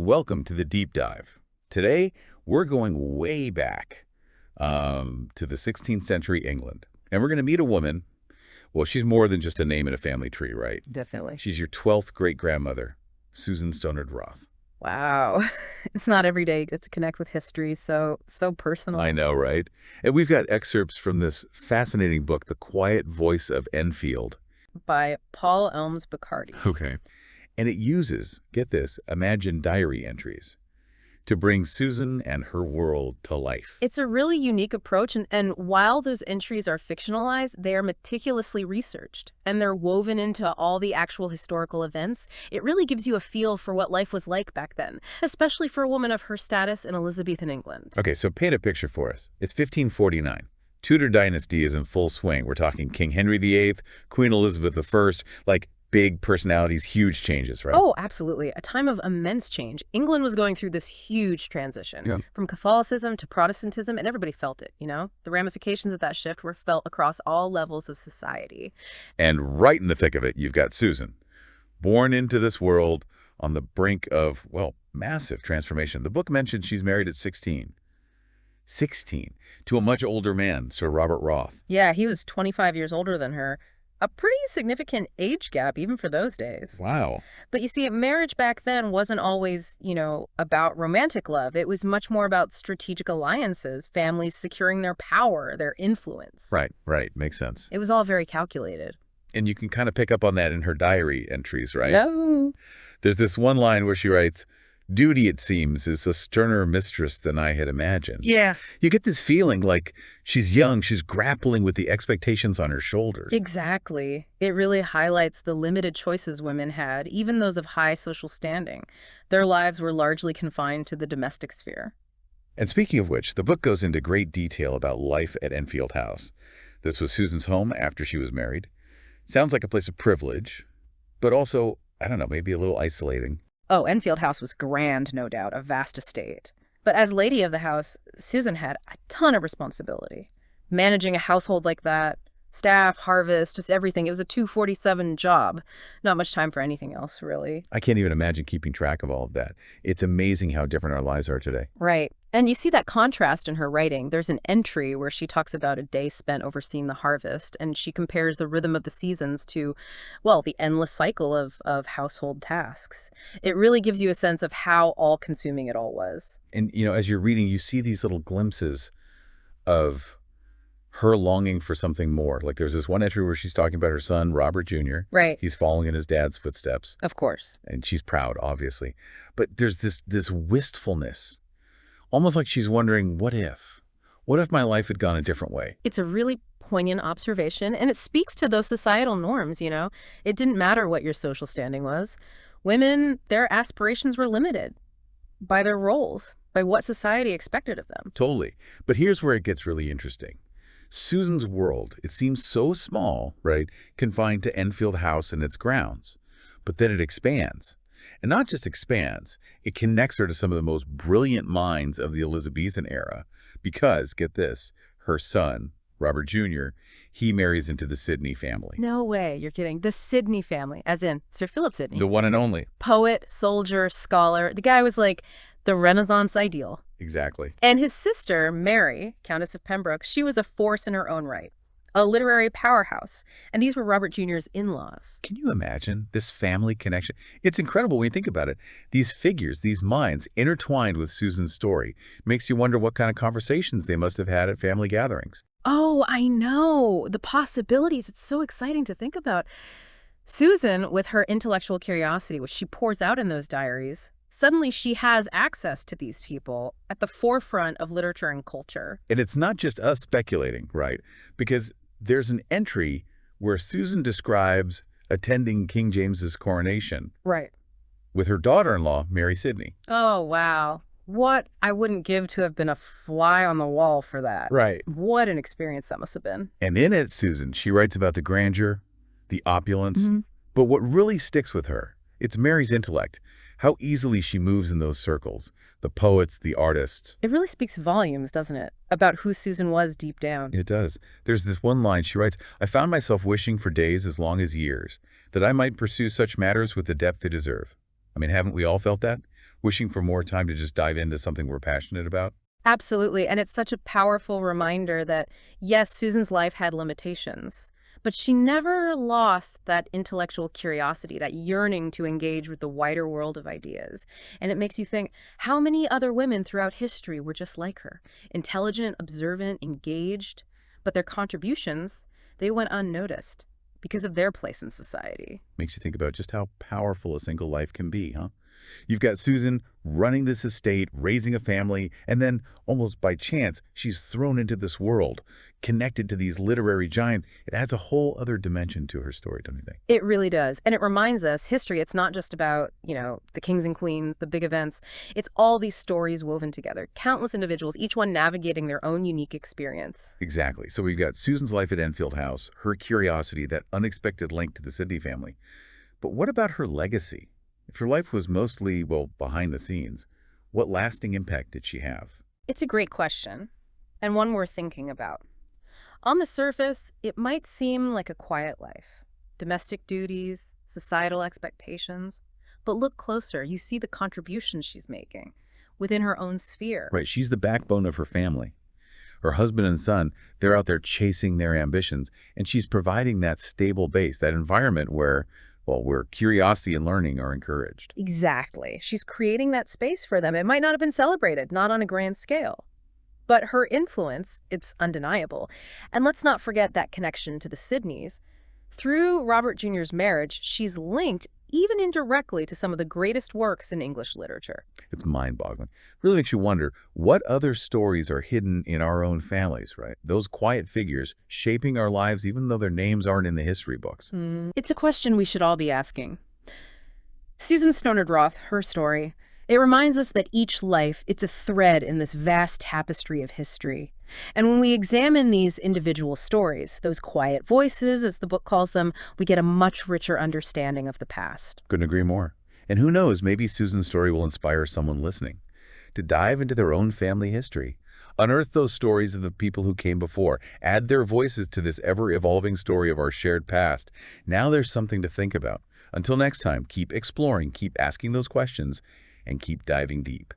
Welcome to the deep dive. Today, we're going way back to the 16th century England. And we're going to meet a woman. Well, she's more than just a name in a family tree, right? Definitely. She's your 12th great-grandmother, Susan Stonard Wroth. Wow. It's not every day you get to connect with history, so I personal. know, right? And we've got excerpts from this fascinating book, The Quiet Voice of Enfield. By Paul Elms Bacardi. Okay. And it uses, get this, imagined diary entries to bring Susan and her world to life. It's a really unique approach, and while those entries are fictionalized, they are meticulously researched, and they're woven into all the actual historical events. It really gives you a feel for what life was like back then, especially for a woman of her status in Elizabethan England. Okay, so paint a picture for us. It's 1549. Tudor dynasty is in full swing. We're talking King Henry VIII, Queen Elizabeth I, like big personalities, huge changes, right? Oh, absolutely. A time of immense change. England was going through this huge transition Yeah. from Catholicism to Protestantism, and everybody felt it, you know? The ramifications of that shift were felt across all levels of society. And right in the thick of it, you've got Susan, born into this world on the brink of, well, massive transformation. The book mentions she's married at 16. 16, to a much older man, Sir Robert Wroth. Yeah, he was 25 years older than her. A pretty significant age gap, even for those days. Wow. But you see, marriage back then wasn't always, about romantic love. It was much more about strategic alliances, families securing their power, their influence. Right. Makes sense. It was all very calculated. And you can kind of pick up on that in her diary entries, right? No. There's this one line where she writes, "Duty, it seems, is a sterner mistress than I had imagined." Yeah. You get this feeling like she's young, she's grappling with the expectations on her shoulders. Exactly. It really highlights the limited choices women had, even those of high social standing. Their lives were largely confined to the domestic sphere. And speaking of which, the book goes into great detail about life at Enfield House. This was Susan's home after she was married. Sounds like a place of privilege, but also, I don't know, maybe a little isolating. Oh, Enfield House was grand, no doubt, a vast estate. But as lady of the house, Susan had a ton of responsibility. Managing a household like that, staff, harvest, just everything. It was a 247 job. Not much time for anything else, really. I can't even imagine keeping track of all of that. It's amazing how different our lives are today. Right. And you see that contrast in her writing. There's an entry where she talks about a day spent overseeing the harvest, and she compares the rhythm of the seasons to, well, the endless cycle of household tasks. It really gives you a sense of how all-consuming it all was. And, as you're reading, you see these little glimpses of her longing for something more. Like there's this one entry where she's talking about her son, Robert Jr. Right. He's following in his dad's footsteps, Of course. and she's proud, obviously. But there's this wistfulness, almost like she's wondering, what if? What if my life had gone a different way? It's a really poignant observation, and it speaks to those societal norms. It didn't matter what your social standing was. Women, their aspirations were limited by their roles, by what society expected of them. Totally. But here's where it gets really interesting. Susan's world, it seems so small, right, confined to Enfield House and its grounds. But then it expands. And not just expands, it connects her to some of the most brilliant minds of the Elizabethan era because, get this, her son, Robert Jr., he marries into the Sidney family. No way, you're kidding. The Sidney family, as in Sir Philip Sidney. The one and only. Poet, soldier, scholar. The guy was like the Renaissance ideal. Exactly. And his sister, Mary, Countess of Pembroke, she was a force in her own right, a literary powerhouse. And these were Robert Jr.'s in-laws. Can you imagine this family connection? It's incredible when you think about it. These figures, these minds, intertwined with Susan's story, makes you wonder what kind of conversations they must have had at family gatherings. Oh, I know. The possibilities. It's so exciting to think about. Susan, with her intellectual curiosity, which she pours out in those diaries, suddenly she has access to these people at the forefront of literature and culture. And it's not just us speculating, right? Because there's an entry where Susan describes attending King James's coronation Right. with her daughter-in-law, Mary Sidney. Oh, wow. What I wouldn't give to have been a fly on the wall for that. Right. What an experience that must have been. And in it, Susan, she writes about the grandeur, the opulence. Mhm. But what really sticks with her, it's Mary's intellect, how easily she moves in those circles, the poets, the artists. It really speaks volumes, doesn't it, about who Susan was deep down. It does. There's this one line she writes, "I found myself wishing for days as long as years, that I might pursue such matters with the depth they deserve." I mean, haven't we all felt that? wishing for more time to just dive into something we're passionate about. Absolutely. And it's such a powerful reminder that, yes, Susan's life had limitations, but she never lost that intellectual curiosity, that yearning to engage with the wider world of ideas. And it makes you think, how many other women throughout history were just like her? Intelligent, observant, engaged, but their contributions, they went unnoticed because of their place in society. Makes you think about just how powerful a single life can be, huh? You've got Susan running this estate, raising a family, and then, almost by chance, she's thrown into this world, connected to these literary giants. It adds a whole other dimension to her story, don't you think? It really does. And it reminds us history, it's not just about, the kings and queens, the big events. It's all these stories woven together, countless individuals, each one navigating their own unique experience. Exactly. So we've got Susan's life at Enfield House, her curiosity, that unexpected link to the Sidney family. But what about her legacy? If her life was mostly, well, behind the scenes, what lasting impact did she have? It's a great question, and one worth thinking about. On the surface, it might seem like a quiet life. Domestic duties, societal expectations. But look closer, you see the contributions she's making within her own sphere. Right, she's the backbone of her family. Her husband and son, they're out there chasing their ambitions, and she's providing that stable base, that environment where, well, where curiosity and learning are encouraged. Exactly. She's creating that space for them. It might not have been celebrated, not on a grand scale. But her influence, it's undeniable. And let's not forget that connection to the Sidneys. Through Robert Jr.'s marriage, she's linked, even indirectly, to some of the greatest works in English literature. It's mind-boggling. Really makes you wonder what other stories are hidden in our own families, right? Those quiet figures shaping our lives even though their names aren't in the history books. It's a question we should all be asking. Susan Stonard Wroth, her story, it reminds us that each life, it's a thread in this vast tapestry of history. And when we examine these individual stories, those quiet voices, as the book calls them, we get a much richer understanding of the past. Couldn't agree more. And who knows, maybe Susan's story will inspire someone listening to dive into their own family history, unearth those stories of the people who came before, add their voices to this ever-evolving story of our shared past. Now there's something to think about. Until next time, keep exploring, keep asking those questions, and keep diving deep.